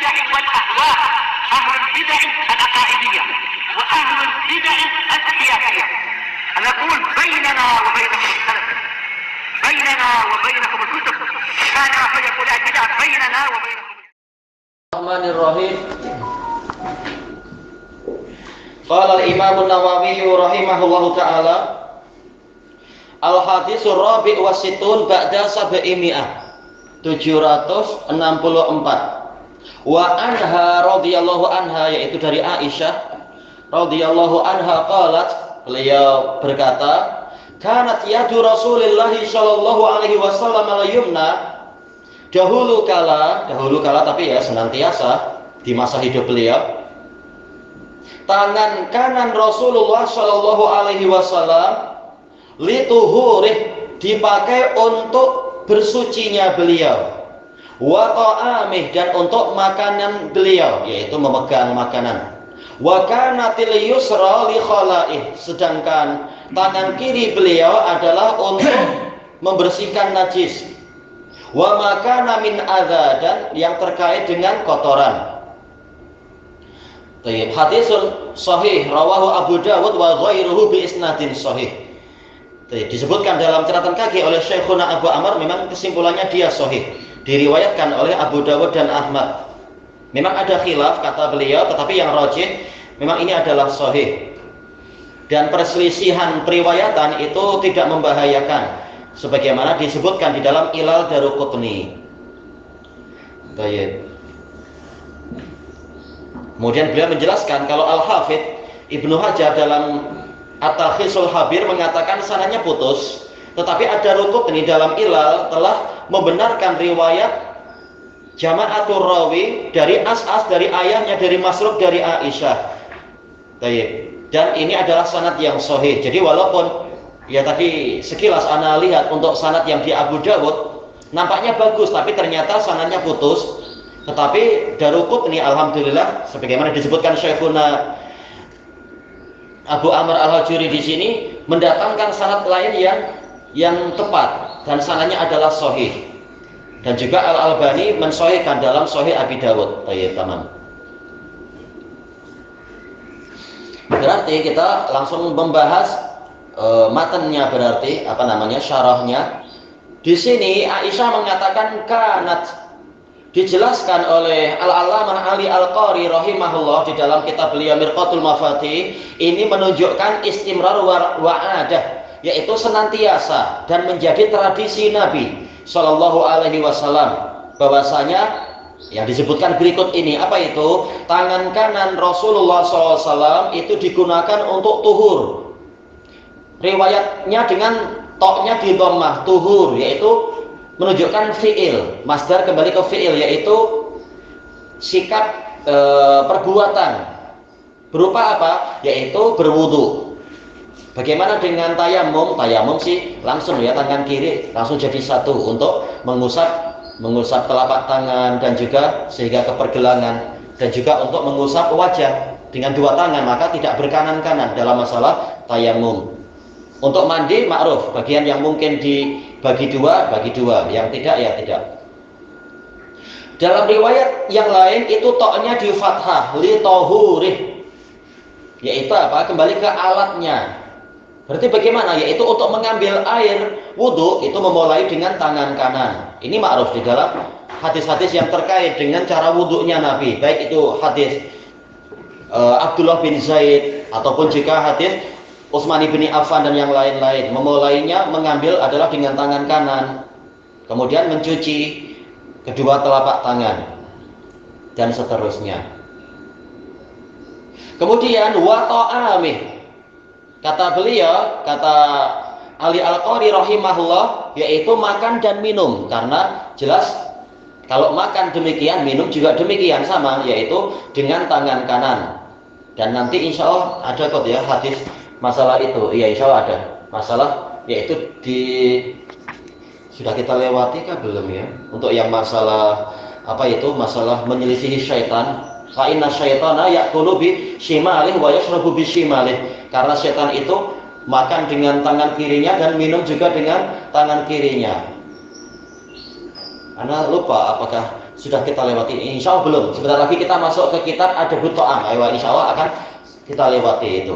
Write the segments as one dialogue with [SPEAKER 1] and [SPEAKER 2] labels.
[SPEAKER 1] البدع والأهواء، أهل البدع العقائدية وأهل البدع السياسية. نقول بيننا وبينكم السلف، بيننا وبينكم الكتب، كان فيقول البدع بيننا وبينكم.
[SPEAKER 2] الرحمن الرحيم. قال al-Imam an-Nawawi rahimahullahu ta'ala al-haditsur rabi' wa sittun ba'da sab'imi'ah 764 wa anha radhiyallahu anha, yaitu dari Aisyah radhiyallahu anha qalat, beliau berkata, kanat yadu Rasulillah sallallahu alaihi wasallam al-yumna, dahulu kala tapi ya senantiasa di masa hidup beliau, tangan kanan Rasulullah Shallallahu Alaihi Wasallam lituhurih, dipakai untuk bersucinya beliau, wa ta'amih, dan untuk makanan beliau, yaitu memegang makanan, wa kanatil yusra li khalaih, sedangkan tangan kiri beliau adalah untuk membersihkan najis, wa makana min adza, dan yang terkait dengan kotoran. Hadisul sahih rawahu Abu Dawud wa ghairuhu bi isnadin sahih. Disebutkan dalam catatan kaki oleh Syekhuna Abu Amr, memang kesimpulannya dia sahih, diriwayatkan oleh Abu Dawud dan Ahmad. Memang ada khilaf kata beliau, tetapi yang rajih memang ini adalah sahih. Dan perselisihan periwayatan itu tidak membahayakan, sebagaimana disebutkan di dalam Ilal Daruqutni. Baik. Kemudian beliau menjelaskan kalau Al-Hafidh Ibnu Hajar dalam At-Talkhisul Habir mengatakan sanadnya putus, tetapi ada Ruqutni dalam Ilal telah membenarkan riwayat jama'atul rawi dari As'as, dari ayahnya, dari Masruq, dari Aisyah. Dan ini adalah sanad yang sahih. Jadi walaupun ya tadi sekilas ana lihat untuk sanad yang di Abu Dawud nampaknya bagus, tapi ternyata sanadnya putus. Tetapi Daruqutni alhamdulillah, sebagaimana disebutkan Syekhuna Abu Amr al-Hajuri di sini, mendatangkan sanad lain yang tepat dan sanadnya adalah sahih. Dan juga Al-Albani mensahihkan dalam Sahih Abi Dawud. Tamam. Berarti kita langsung membahas matanya, berarti syarahnya. Di sini Aisyah mengatakan kanat, dijelaskan oleh Al-Allamah Ali Al-Qari rahimahullah di dalam kitab beliau Mirqatul Mafatih. Ini menunjukkan istimrar wa'adah, yaitu senantiasa dan menjadi tradisi Nabi Shallallahu Alaihi Wasallam, bahwasanya yang disebutkan berikut ini, apa itu? Tangan kanan Rasulullah SAW itu digunakan untuk tuhur. Riwayatnya dengan toknya di dhammah, tuhur, yaitu menunjukkan fi'il, masdar kembali ke fi'il, yaitu sikap perbuatan berupa apa? Yaitu berwudu. Bagaimana dengan tayamum? Tayamum sih langsung ya, tangan kiri langsung jadi satu untuk mengusap telapak tangan dan juga sehingga ke pergelangan, dan juga untuk mengusap wajah dengan dua tangan, maka tidak berkanan-kanan dalam masalah tayamum. Untuk mandi ma'ruf, bagian yang mungkin dibagi dua, yang tidak ya tidak. Dalam riwayat yang lain itu toknya di fathah, li tohurih, yaitu apa? Kembali ke alatnya. Berarti bagaimana? Yaitu untuk mengambil air wudhu itu memulai dengan tangan kanan. Ini ma'ruf di dalam hadis-hadis yang terkait dengan cara wudhunya Nabi, baik itu hadis Abdullah bin Zaid ataupun juga hadis Utsman bin Affan dan yang lain-lain. Memulainya mengambil adalah dengan tangan kanan, kemudian mencuci kedua telapak tangan dan seterusnya. Kemudian wa ta'amih, kata beliau, kata Ali Al-Qari rahimahullah, yaitu makan dan minum. Karena jelas kalau makan demikian, minum juga demikian, sama, yaitu dengan tangan kanan. Dan nanti insya Allah ada kok ya hadis masalah itu. Iya, insya Allah ada masalah, yaitu sudah kita lewati kah belum ya? Untuk yang masalah apa itu? Masalah menyelisihi syaitan. Fa inna syaitana ya'kulu bi shimalih wa yashrabu bi shimalih. Karena syaitan itu makan dengan tangan kirinya dan minum juga dengan tangan kirinya. Anda lupa apakah Sudah kita lewati? Insya Allah belum. Sebentar lagi kita masuk ke kitab Adabut Ta'am. Ayo, insya Allah akan kita lewati itu.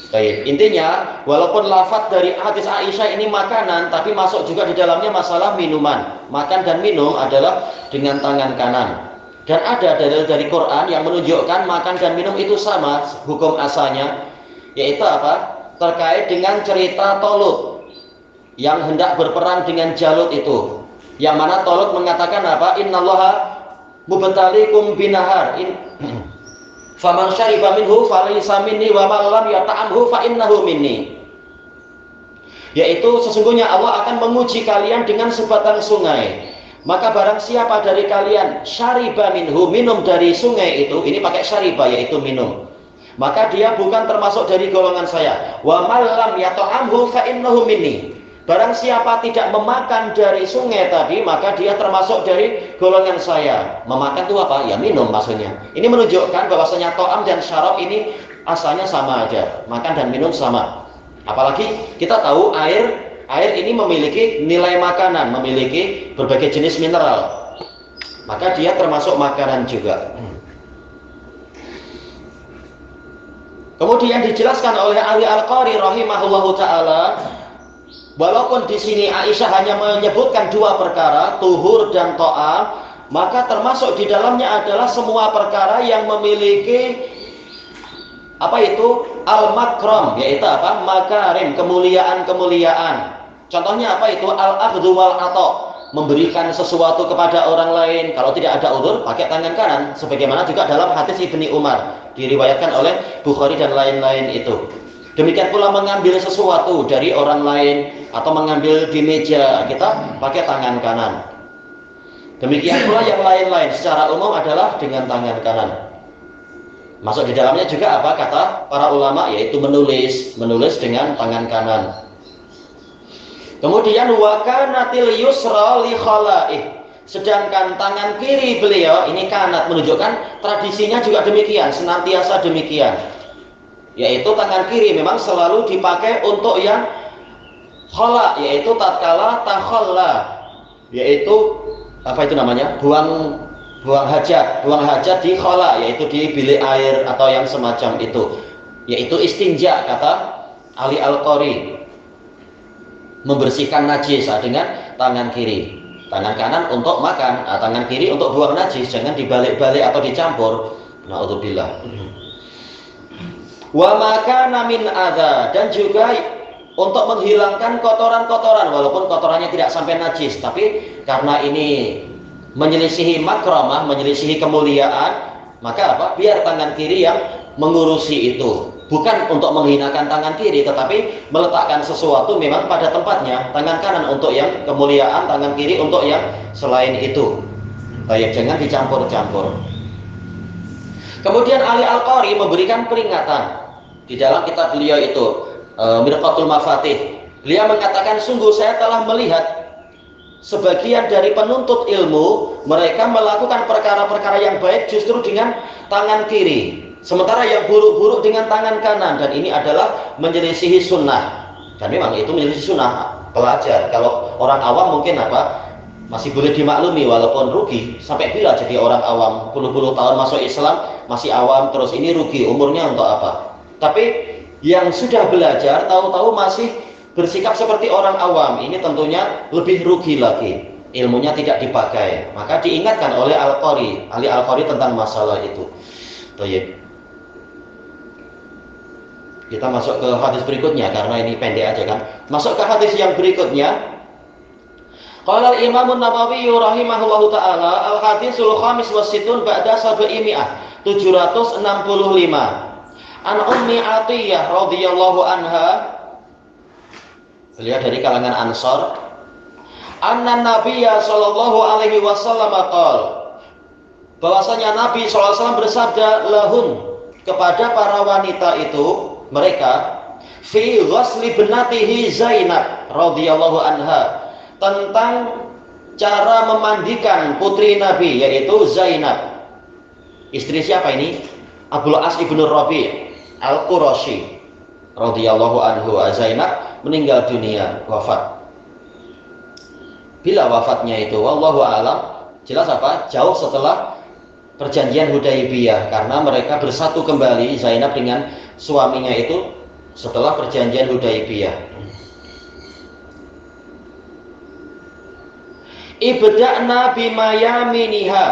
[SPEAKER 2] Baik, intinya walaupun lafaz dari hadis Aisyah ini makanan, tapi masuk juga di dalamnya masalah minuman. Makan dan minum adalah dengan tangan kanan. Dan ada dalil dari Quran yang menunjukkan makan dan minum itu sama hukum asalnya, yaitu apa? Terkait dengan cerita Tolut yang hendak berperang dengan Jalut itu. Yang mana Tolut mengatakan apa? Innallaha mubtaliikum binahar. Faman syariba minhu falaysa minni wa man lam yata'amhu fa innahu minni. Yaitu sesungguhnya Allah akan menguji kalian dengan sebatang sungai. Maka barang siapa dari kalian syariba minhu, minum dari sungai itu, ini pakai syariba yaitu minum, maka dia bukan termasuk dari golongan saya. Wa man lam yata'amhu fa innahu minni. Barang siapa tidak memakan dari sungai tadi, maka dia termasuk dari golongan saya. Memakan itu apa? Ya minum maksudnya. Ini menunjukkan bahwasanya to'am dan syarab ini asalnya sama aja. Makan dan minum sama. Apalagi kita tahu air ini memiliki nilai makanan, memiliki berbagai jenis mineral. Maka dia termasuk makanan juga. Kemudian dijelaskan oleh Ali Al-Qari rahimahullahu ta'ala, walaupun di sini Aisyah hanya menyebutkan dua perkara, tuhur dan to'am, maka termasuk di dalamnya adalah semua perkara yang memiliki apa itu? Al-makram, yaitu apa? Makarim, kemuliaan-kemuliaan. Contohnya apa itu? Al-akhdhu wal-ato, memberikan sesuatu kepada orang lain. Kalau tidak ada udzur, pakai tangan kanan. Sebagaimana juga dalam hadis Ibni Umar, diriwayatkan oleh Bukhari dan lain-lain itu. Demikian pula mengambil sesuatu dari orang lain atau mengambil di meja, kita pakai tangan kanan. Demikian pula yang lain-lain secara umum adalah dengan tangan kanan. Masuk di dalamnya juga apa kata para ulama, yaitu menulis dengan tangan kanan. Kemudian wa kanatil yusra li khalaih. Sedangkan tangan kiri beliau ini kanat, menunjukkan tradisinya juga demikian, senantiasa demikian. Yaitu tangan kiri memang selalu dipakai untuk yang khala, yaitu tatkala takhalla, yaitu apa itu namanya? buang hajat di khala, yaitu di bilik air atau yang semacam itu. Yaitu istinja, kata Ali Al-Qari, membersihkan najis dengan tangan kiri. Tangan kanan untuk makan, tangan kiri untuk buang najis, jangan dibalik-balik atau dicampur. Na'udzubillah. Wa makana min adza, dan juga untuk menghilangkan kotoran-kotoran, walaupun kotorannya tidak sampai najis, tapi karena ini menyelisihi makramah, menyelisihi kemuliaan, maka apa? Biar tangan kiri yang mengurusi itu. Bukan untuk menghinakan tangan kiri, tetapi meletakkan sesuatu memang pada tempatnya. Tangan kanan untuk yang kemuliaan, tangan kiri untuk yang selain itu. Baik, jangan dicampur-campur. Kemudian Ali Al-Qari memberikan peringatan di dalam kitab beliau itu, Mirqatul Mafatih. Beliau mengatakan, sungguh saya telah melihat sebagian dari penuntut ilmu, mereka melakukan perkara-perkara yang baik justru dengan tangan kiri, sementara yang buruk-buruk dengan tangan kanan. Dan ini adalah menyelisihi sunnah. Dan memang itu menyelisihi sunnah. Pelajar, kalau orang awam mungkin apa? Masih boleh dimaklumi walaupun rugi. Sampai bila jadi orang awam, puluh-puluh tahun masuk Islam masih awam, terus ini rugi, umurnya untuk apa? Tapi yang sudah belajar tahu-tahu masih bersikap seperti orang awam, ini tentunya lebih rugi lagi, ilmunya tidak dipakai. Maka diingatkan oleh Ali Al-Qari tentang masalah itu. Baik. Kita masuk ke hadis berikutnya karena ini pendek aja kan. Masuk ke hadis yang berikutnya. Qala al-Imam an-Nawawi rahimahullahu taala, al-hadisul khamis wasitun ba'da 765. An Ummi Atiyah radhiyallahu anha, beliau dari kalangan Ansar, anna Nabiyya sallallahu alaihi wasallam qala, bahwasanya Nabi sallallahu alaihi wasallam bersabda, lahun, kepada para wanita itu, mereka, fi ghasli ibnatihi Zainab radhiyallahu anha, tentang cara memandikan putri Nabi, yaitu Zainab. Istri siapa ini? Abul As ibnu Rabi' Al-Qurashi radhiyallahu anhu. Zainab meninggal dunia, wafat. Bila wafatnya itu, wallahu a'lam, Jelas apa? Jauh setelah perjanjian Hudaibiyah, karena mereka bersatu kembali Zainab dengan suaminya itu setelah perjanjian Hudaibiyah. Ibda'na bima yaminiha,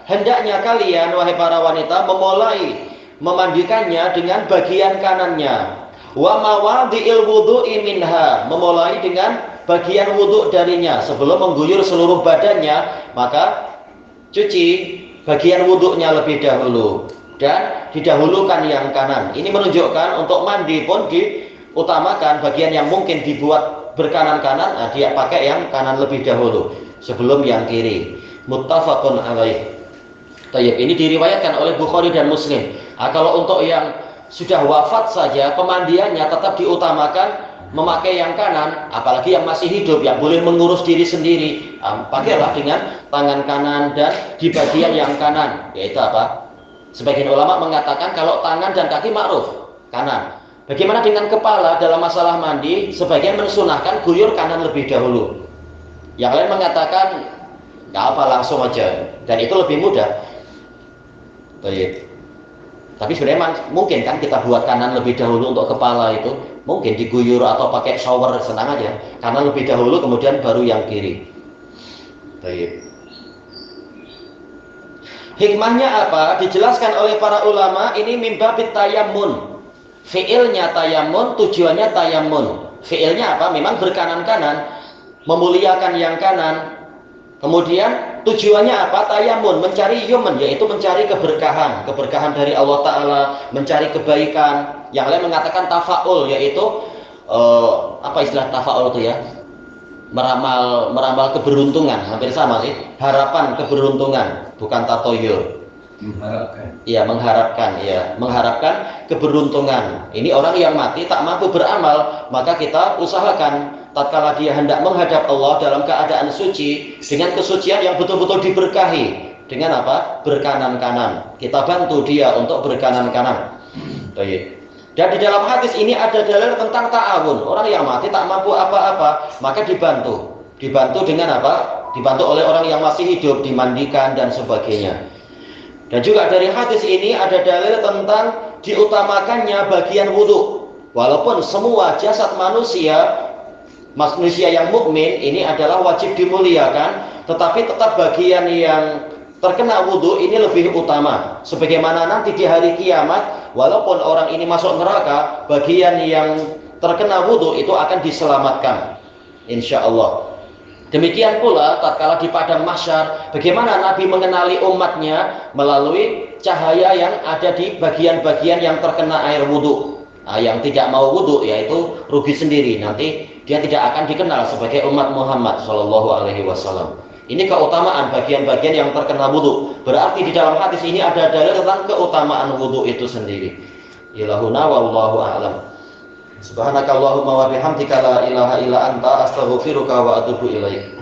[SPEAKER 2] hendaknya kalian wahai para wanita memulai memandikannya dengan bagian kanannya. Wa mawadhi'il wudhu'i minha, memulai dengan bagian wudhu darinya. Sebelum mengguyur seluruh badannya, maka cuci bagian wudhunya lebih dahulu dan didahulukan yang kanan. Ini menunjukkan untuk mandi pun diutamakan bagian yang mungkin dibuat berkanan-kanan, nah dia pakai yang kanan lebih dahulu sebelum yang kiri. Muttafaqun alaih. Tayyib, ini diriwayatkan oleh Bukhari dan Muslim. Nah, kalau untuk yang sudah wafat saja, pemandiannya tetap diutamakan memakai yang kanan, apalagi yang masih hidup, yang boleh mengurus diri sendiri, pakailah dengan tangan kanan dan di bagian yang kanan, yaitu apa? Sebagian ulama mengatakan kalau tangan dan kaki ma'ruf, kanan. Bagaimana dengan kepala dalam masalah mandi? Sebagian mensunahkan guyur kanan lebih dahulu. Yang lain mengatakan nggak apa, langsung aja, dan itu lebih mudah. Baik. Tapi sebenarnya mungkin kan kita buat kanan lebih dahulu untuk kepala itu, mungkin diguyur atau pakai shower, senang aja. Kanan lebih dahulu kemudian baru yang kiri. Baik. Hikmahnya apa? Dijelaskan oleh para ulama, ini mimbabit tayammun. Fi'ilnya tayammun, tujuannya tayammun. Fi'ilnya apa? Memang berkanan-kanan, memuliakan yang kanan. Kemudian tujuannya apa? Tayammun, mencari yuman, yaitu mencari keberkahan, keberkahan dari Allah Ta'ala, mencari kebaikan. Yang lain mengatakan tafa'ul, yaitu apa istilah tafa'ul itu ya? Meramal keberuntungan, hampir sama sih. Harapan keberuntungan, bukan tatoyur.
[SPEAKER 3] Mengharapkan.
[SPEAKER 2] Iya, mengharapkan, ya, mengharapkan keberuntungan. Ini orang yang mati tak mampu beramal, maka kita usahakan tatkala dia hendak menghadap Allah dalam keadaan suci, dengan kesucian yang betul-betul diberkahi. Dengan apa? Berkanan kanan. Kita bantu dia untuk berkanan kanan. Baik. Dan di dalam hadis ini ada dalil tentang ta'awun. Orang yang mati tak mampu apa-apa, maka dibantu. Dibantu dengan apa? Dibantu oleh orang yang masih hidup, dimandikan dan sebagainya. Dan juga dari hadis ini ada dalil tentang diutamakannya bagian wudhu. Walaupun semua jasad manusia yang mukmin ini adalah wajib dimuliakan, tetapi tetap bagian yang terkena wudhu ini lebih utama. Sebagaimana nanti di hari kiamat, walaupun orang ini masuk neraka, bagian yang terkena wudhu itu akan diselamatkan, insya Allah. Demikian pula tatkala di padang mahsyar, bagaimana Nabi mengenali umatnya melalui cahaya yang ada di bagian-bagian yang terkena air wudhu. Nah, yang tidak mau wudhu yaitu rugi sendiri, nanti dia tidak akan dikenal sebagai umat Muhammad SAW. Ini keutamaan bagian-bagian yang terkena wudhu. Berarti di dalam hadis ini ada dalil tentang keutamaan wudhu itu sendiri. Ilahuna wallahu a'lam. Subhanakallahumma wa bihamdika la ilaha illa anta astaghfiruka wa atubu ilaik.